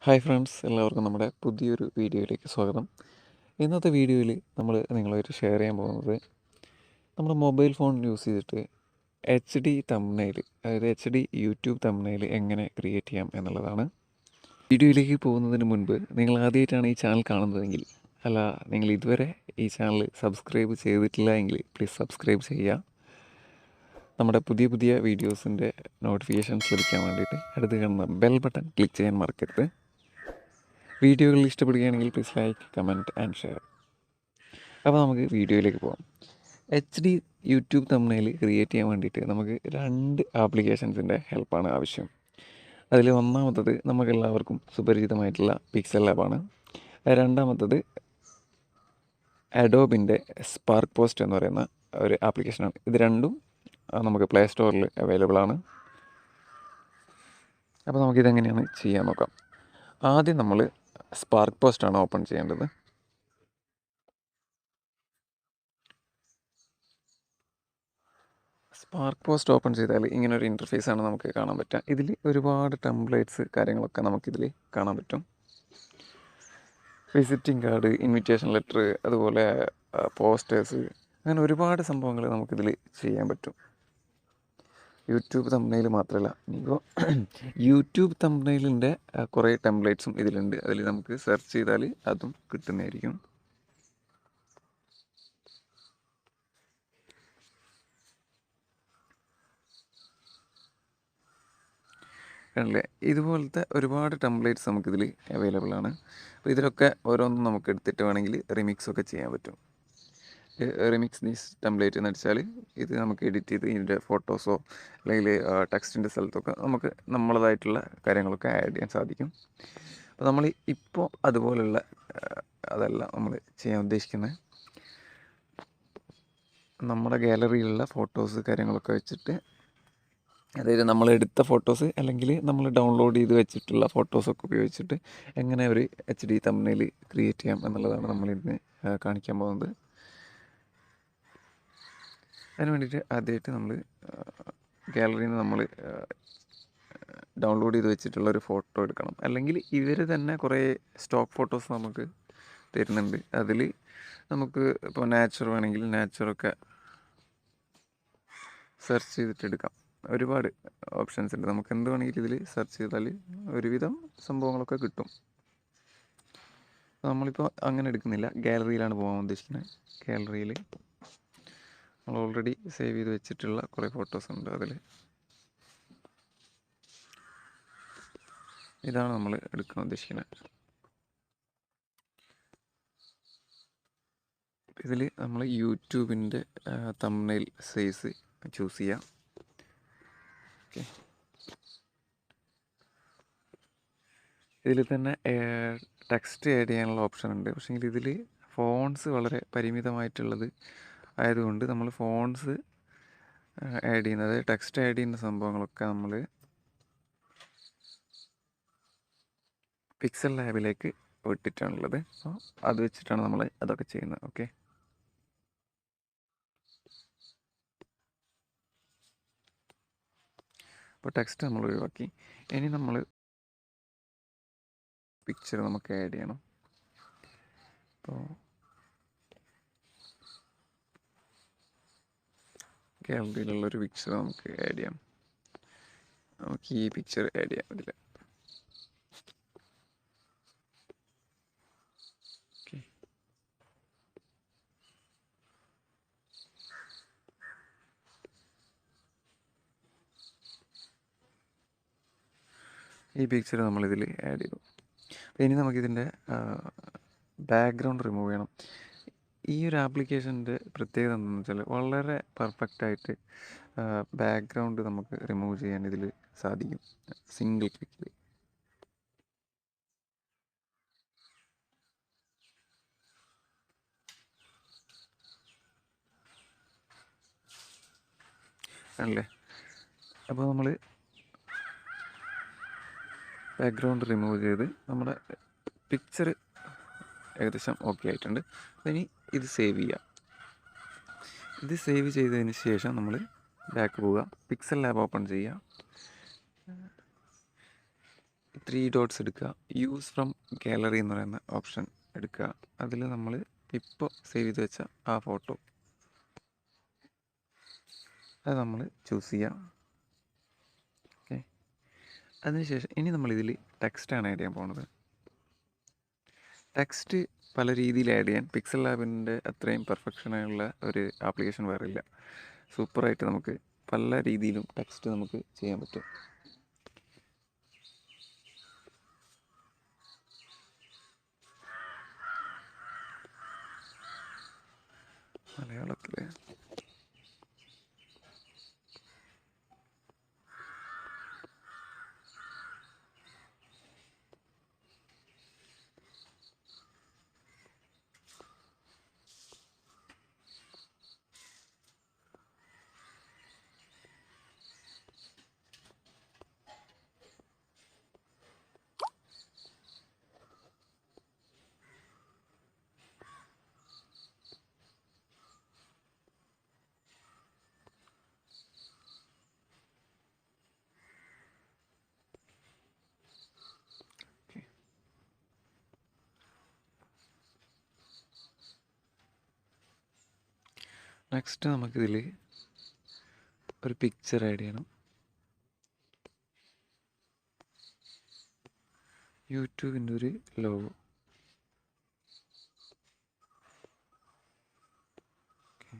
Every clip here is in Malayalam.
ഹായ് ഫ്രണ്ട്സ്, എല്ലാവർക്കും നമ്മുടെ പുതിയൊരു വീഡിയോയിലേക്ക് സ്വാഗതം. ഇന്നത്തെ വീഡിയോയിൽ നമ്മൾ നിങ്ങളുമായിട്ട് ഷെയർ ചെയ്യാൻ പോകുന്നത് നമ്മുടെ മൊബൈൽ ഫോൺ യൂസ് ചെയ്തിട്ട് എച്ച് ഡി തംബ്നെയിൽ, അതായത് എച്ച് ഡി യൂട്യൂബ് തംബ്നെയിൽ എങ്ങനെ ക്രിയേറ്റ് ചെയ്യാം എന്നുള്ളതാണ്. വീഡിയോയിലേക്ക് പോകുന്നതിന് മുൻപ് നിങ്ങൾ ആദ്യമായിട്ടാണ് ഈ ചാനൽ കാണുന്നതെങ്കിൽ, അല്ല നിങ്ങൾ ഇതുവരെ ഈ ചാനൽ സബ്സ്ക്രൈബ് ചെയ്തിട്ടില്ല എങ്കിൽ പ്ലീസ് സബ്സ്ക്രൈബ് ചെയ്യുക. നമ്മുടെ പുതിയ പുതിയ വീഡിയോസിൻ്റെ നോട്ടിഫിക്കേഷൻസ് ലഭിക്കാൻ വേണ്ടിയിട്ട് അടുത്ത് കാണുന്ന ബെൽ ബട്ടൺ ക്ലിക്ക് ചെയ്യാൻ മറക്കരുത്. വീഡിയോകൾ ഇഷ്ടപ്പെടുകയാണെങ്കിൽ please like, comment and share. അപ്പോൾ നമുക്ക് വീഡിയോയിലേക്ക് പോകാം. H D YouTube thumbnail create ചെയ്യാൻ വേണ്ടിയിട്ട് നമുക്ക് 2 ആപ്ലിക്കേഷൻസിൻ്റെ ഹെൽപ്പാണ് ആവശ്യം. അതിൽ ഒന്നാമത്തത് നമുക്കെല്ലാവർക്കും സുപരിചിതമായിട്ടുള്ള പിക്സൽ ലാബാണ്. രണ്ടാമത്തത് അഡോബിൻ്റെ സ്പാർക്ക് പോസ്റ്റ് എന്ന് പറയുന്ന ഒരു ആപ്ലിക്കേഷനാണ്. ഇത് രണ്ടും നമുക്ക് പ്ലേ സ്റ്റോറിൽ അവൈലബിൾ ആണ്. അപ്പോൾ നമുക്കിതെങ്ങനെയാണ് ചെയ്യാൻ നോക്കാം. ആദ്യം നമ്മൾ സ്പാർക്ക് പോസ്റ്റാണ് ഓപ്പൺ ചെയ്യേണ്ടത്. സ്പാർക്ക് പോസ്റ്റ് ഓപ്പൺ ചെയ്താൽ ഇങ്ങനൊരു ഇൻ്റർഫേസാണ് നമുക്ക് കാണാൻ പറ്റുക. ഇതിൽ ഒരുപാട് ടെംപ്ലേറ്റ്സ് കാര്യങ്ങളൊക്കെ നമുക്കിതിൽ കാണാൻ പറ്റും. വിസിറ്റിംഗ് കാർഡ്, ഇൻവിറ്റേഷൻ ലെറ്റർ, അതുപോലെ പോസ്റ്റേഴ്സ്, അങ്ങനെ ഒരുപാട് സംഭവങ്ങൾ നമുക്കിതിൽ ചെയ്യാൻ പറ്റും. യൂട്യൂബ് തംബ്നെയിൽ മാത്രമല്ല, ഇപ്പോൾ യൂട്യൂബ് തംബ്നെയിലിൻ്റെ കുറേ ടെംപ്ലേറ്റ്സും ഇതിലുണ്ട്. അതിൽ നമുക്ക് സെർച്ച് ചെയ്താൽ അതും കിട്ടുന്നതായിരിക്കും. കണ്ടില്ലേ, ഇതുപോലത്തെ ഒരുപാട് ടെംപ്ലേറ്റ്സ് നമുക്കിതിൽ അവൈലബിൾ ആണ്. അപ്പോൾ ഇതിലൊക്കെ ഓരോന്നും നമുക്ക് എടുത്തിട്ട് വേണമെങ്കിൽ റിമിക്സ് ഒക്കെ ചെയ്യാൻ പറ്റും. റിമിക്സ് ദീസ് ടെംപ്ലേറ്റ് എന്ന് വെച്ചാൽ ഇത് നമുക്ക് എഡിറ്റ് ചെയ്ത് ഇതിൻ്റെ ഫോട്ടോസോ അല്ലെങ്കിൽ ടെക്സ്റ്റിൻ്റെ സ്ഥലത്തൊക്കെ നമുക്ക് നമ്മളതായിട്ടുള്ള കാര്യങ്ങളൊക്കെ ആഡ് ചെയ്യാൻ സാധിക്കും. അപ്പോൾ നമ്മൾ ഇപ്പോൾ അതുപോലുള്ള അതല്ല നമ്മൾ ചെയ്യാൻ ഉദ്ദേശിക്കുന്നത്. നമ്മുടെ ഗാലറിയിലുള്ള ഫോട്ടോസ് കാര്യങ്ങളൊക്കെ വെച്ചിട്ട്, അതായത് നമ്മൾ എടുത്ത ഫോട്ടോസ് അല്ലെങ്കിൽ നമ്മൾ ഡൗൺലോഡ് ചെയ്ത് വെച്ചിട്ടുള്ള ഫോട്ടോസൊക്കെ ഉപയോഗിച്ചിട്ട് എങ്ങനെ ഒരു എച്ച് ഡി തംബ്നെയിൽ ക്രിയേറ്റ് ചെയ്യാം എന്നുള്ളതാണ് നമ്മളിന്ന് കാണിക്കാൻ പോകുന്നത്. അതിന് വേണ്ടിയിട്ട് ആദ്യമായിട്ട് നമ്മൾ ഗാലറിയിൽ നിന്ന് നമ്മൾ ഡൗൺലോഡ് ചെയ്ത് വെച്ചിട്ടുള്ള ഒരു ഫോട്ടോ എടുക്കണം. അല്ലെങ്കിൽ ഇവർ തന്നെ കുറേ സ്റ്റോക്ക് ഫോട്ടോസ് നമുക്ക് തരുന്നുണ്ട്. അതിൽ നമുക്ക് ഇപ്പോൾ നാച്ചർ വേണമെങ്കിൽ നാച്ചറൊക്കെ സെർച്ച് ചെയ്തിട്ട് എടുക്കാം. ഒരുപാട് ഓപ്ഷൻസ് ഉണ്ട്. നമുക്ക് എന്ത് വേണമെങ്കിലും ഇതിൽ സെർച്ച് ചെയ്താൽ ഒരുവിധം സംഭവങ്ങളൊക്കെ കിട്ടും. നമ്മളിപ്പോൾ അങ്ങനെ എടുക്കുന്നില്ല, ഗാലറിയിലാണ് പോകാൻ ഉദ്ദേശിക്കുന്നത്. ഗാലറിയിൽ നമ്മൾ ഓൾറെഡി സേവ് ചെയ്ത് വെച്ചിട്ടുള്ള കുറേ ഫോട്ടോസ് ഉണ്ട്. അതിൽ ഇതാണ് നമ്മൾ എടുക്കാൻ ഉദ്ദേശിക്കുന്നത്. ഇതിൽ നമ്മൾ യൂട്യൂബിൻ്റെ തംബ്നെയിൽ സൈസ് ചൂസ് ചെയ്യാം. ഓക്കെ, ഇതിൽ തന്നെ ടെക്സ്റ്റ് ആഡ് ചെയ്യാനുള്ള ഓപ്ഷൻ ഉണ്ട്. പക്ഷേ ഇതിൽ ഫോൺസ് വളരെ പരിമിതമായിട്ടുള്ളത് ആയതുകൊണ്ട് നമ്മൾ ഫോൺസ് ആഡ് ചെയ്യുന്നത്, ടെക്സ്റ്റ് ആഡ് ചെയ്യുന്ന സംഭവങ്ങളൊക്കെ നമ്മൾ പിക്സൽ ലാബിലേക്ക് വിട്ടിട്ടാണുള്ളത്. അപ്പോൾ അത് വെച്ചിട്ടാണ് നമ്മൾ അതൊക്കെ ചെയ്യുന്നത്. ഓക്കെ, അപ്പോൾ ടെക്സ്റ്റ് നമ്മൾ ഒഴിവാക്കി. ഇനി നമ്മൾ പിക്ചർ നമുക്ക് ആഡ് ചെയ്യണം. അപ്പോൾ ഗാലറിയിലുള്ളൊരു പിക്ചർ നമുക്ക് ആഡ് ചെയ്യാം. നമുക്ക് ഈ പിക്ചർ ആഡ് ചെയ്യാം ഇതിൽ. ഓക്കെ, ഈ പിക്ചർ നമ്മളിതിൽ ആഡ് ചെയ്തു. അപ്പോൾ ഇനി നമുക്കിതിൻ്റെ ബാക്ക്ഗ്രൗണ്ട് റിമൂവ് ചെയ്യണം. ഈ ഒരു ആപ്ലിക്കേഷൻ്റെ പ്രത്യേകത എന്താണെന്ന് വെച്ചാൽ വളരെ പെർഫെക്റ്റായിട്ട് ബാക്ക്ഗ്രൗണ്ട് നമുക്ക് റിമൂവ് ചെയ്യാൻ ഇതിൽ സാധിക്കും, സിംഗിൾ ക്ലിക്കിൽ. ആണല്ലേ, അപ്പോൾ നമ്മൾ ബാക്ക്ഗ്രൗണ്ട് റിമൂവ് ചെയ്ത് നമ്മുടെ പിക്ചർ ഏകദേശം ഓക്കെ ആയിട്ടുണ്ട്. ഇനി ഇത് സേവ് ചെയ്യുക. ഇത് സേവ് ചെയ്തതിന് ശേഷം നമ്മൾ ബാക്ക് പോവുക, പിക്സൽ ലാബ് ഓപ്പൺ ചെയ്യുക. ത്രീ ഡോട്ട്സ് എടുക്കുക, യൂസ് ഫ്രം ഗാലറി എന്ന് പറയുന്ന ഓപ്ഷൻ എടുക്കുക. അതിൽ നമ്മൾ ഇപ്പോൾ സേവ് ചെയ്ത് വെച്ച ആ ഫോട്ടോ അത് നമ്മൾ ചൂസ് ചെയ്യാം. ഓക്കെ, അതിനുശേഷം ഇനി നമ്മളിതിൽ ടെക്സ്റ്റാണ് ആഡ് ചെയ്യാൻ പോകുന്നത്. ടെക്സ്റ്റ് പല രീതിയിൽ ആഡ് ചെയ്യാൻ പിക്സൽ ലാബിൻ്റെ അത്രയും പെർഫെക്ഷനായുള്ള ഒരു ആപ്ലിക്കേഷൻ വേറെ ഇല്ല. സൂപ്പറായിട്ട് നമുക്ക് പല രീതിയിലും ടെക്സ്റ്റ് നമുക്ക് ചെയ്യാൻ പറ്റും. മലയാളത്തിൽ നെക്സ്റ്റ് നമുക്കിതിൽ ഒരു പിക്ചർ ആഡ് ചെയ്യണം. യൂട്യൂബിൻ്റെ ഒരു ലോഗോ. ഓക്കെ,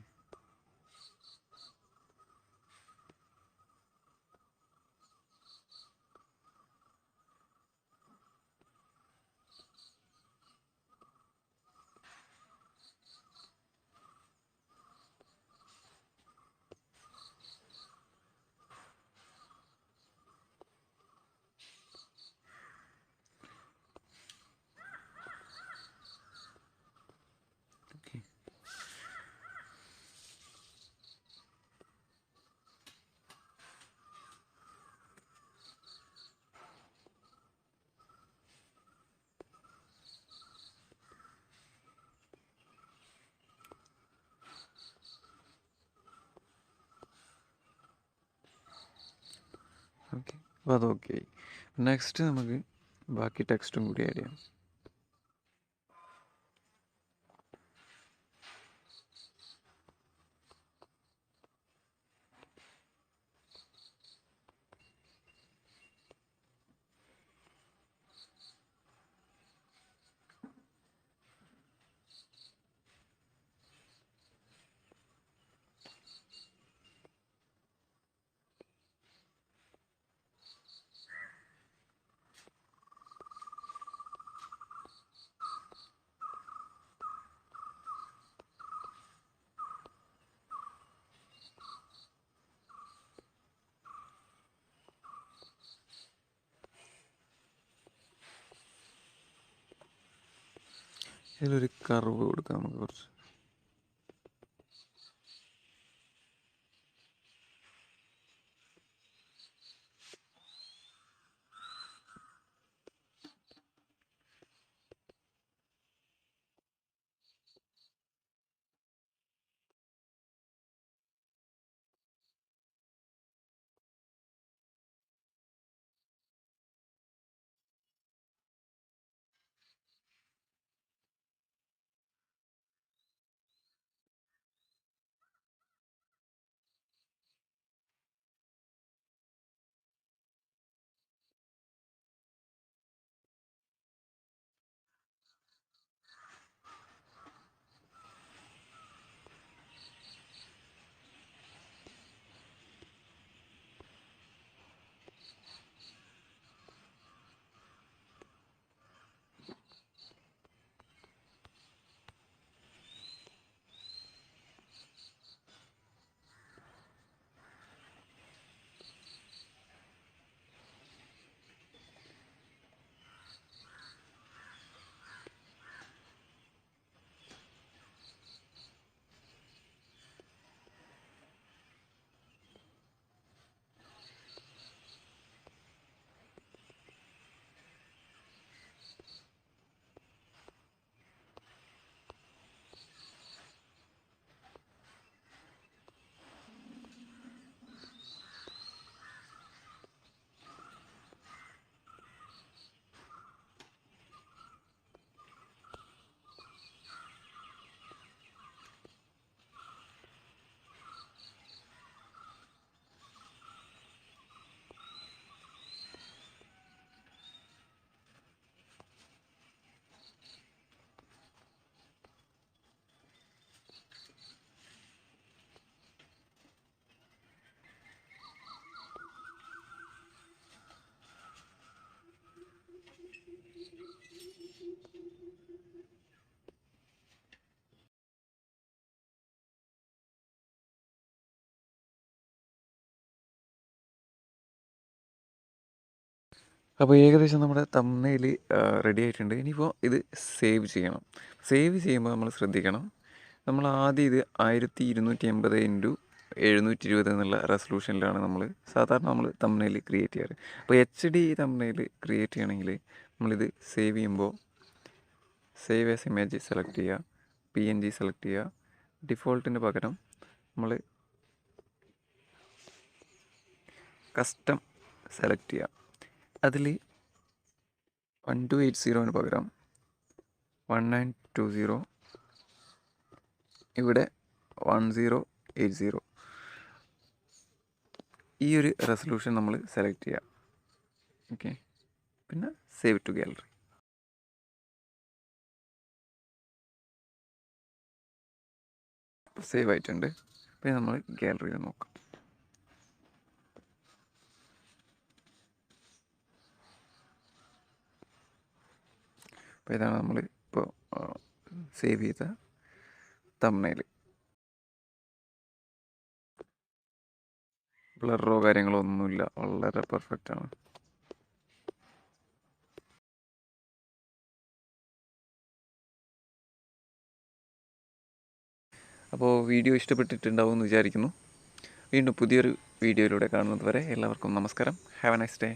ഓക്കെ, അപ്പോൾ അത് ഓക്കെ ആയി. നെക്സ്റ്റ് നമുക്ക് ബാക്കി ടെക്സ്റ്റും കൂടി ആഡ് ചെയ്യാം. ഇതിലൊരു കർവ് കൊടുക്കാം നമുക്ക് കുറച്ച്. അപ്പോൾ ഏകദേശം നമ്മുടെ തംബ്നെയിൽ റെഡി ആയിട്ടുണ്ട്. ഇനിയിപ്പോൾ ഇത് സേവ് ചെയ്യണം. സേവ് ചെയ്യുമ്പോൾ നമ്മൾ ശ്രദ്ധിക്കണം, നമ്മൾ ആദ്യം ഇത് 1280x720 എന്നുള്ള റെസൊല്യൂഷനിലാണ് സാധാരണ നമ്മൾ തംബ്നെയിൽ ക്രിയേറ്റ് ചെയ്യാറ്. അപ്പോൾ HD തംബ്നെയിൽ ക്രിയേറ്റ് ചെയ്യണമെങ്കിൽ നമ്മളിത് സേവ് ചെയ്യുമ്പോൾ സേവ് ആസ് ഇമേജ് സെലക്ട് ചെയ്യുക, PNG സെലക്ട് ചെയ്യുക. ഡിഫോൾട്ടിന് പകരം നമ്മൾ കസ്റ്റം സെലക്ട് ചെയ്യുക. അതിൽ 1280 പകരം 1920, ഇവിടെ 1080, ഈ ഒരു റെസൊല്യൂഷൻ നമ്മൾ സെലക്ട് ചെയ്യുക. ഓക്കെ, പിന്നെ സേവ് ടു ഗാലറി. സേവ് ആയിട്ടുണ്ട്. പിന്നെ നമ്മൾ ഗാലറിയിൽ നോക്കാം. അപ്പോൾ ഇതാണ് നമ്മൾ ഇപ്പോൾ സേവ് ചെയ്ത തംബ്നെയിൽ. ബ്ലറോ കാര്യങ്ങളോ ഒന്നുമില്ല, വളരെ പെർഫെക്റ്റ് ആണ്. അപ്പോൾ വീഡിയോ ഇഷ്ടപ്പെട്ടിട്ടുണ്ടാവും എന്ന് വിചാരിക്കുന്നു. വീണ്ടും പുതിയൊരു വീഡിയോയിലൂടെ കാണുന്നത് വരെ എല്ലാവർക്കും നമസ്കാരം. Have A nice day.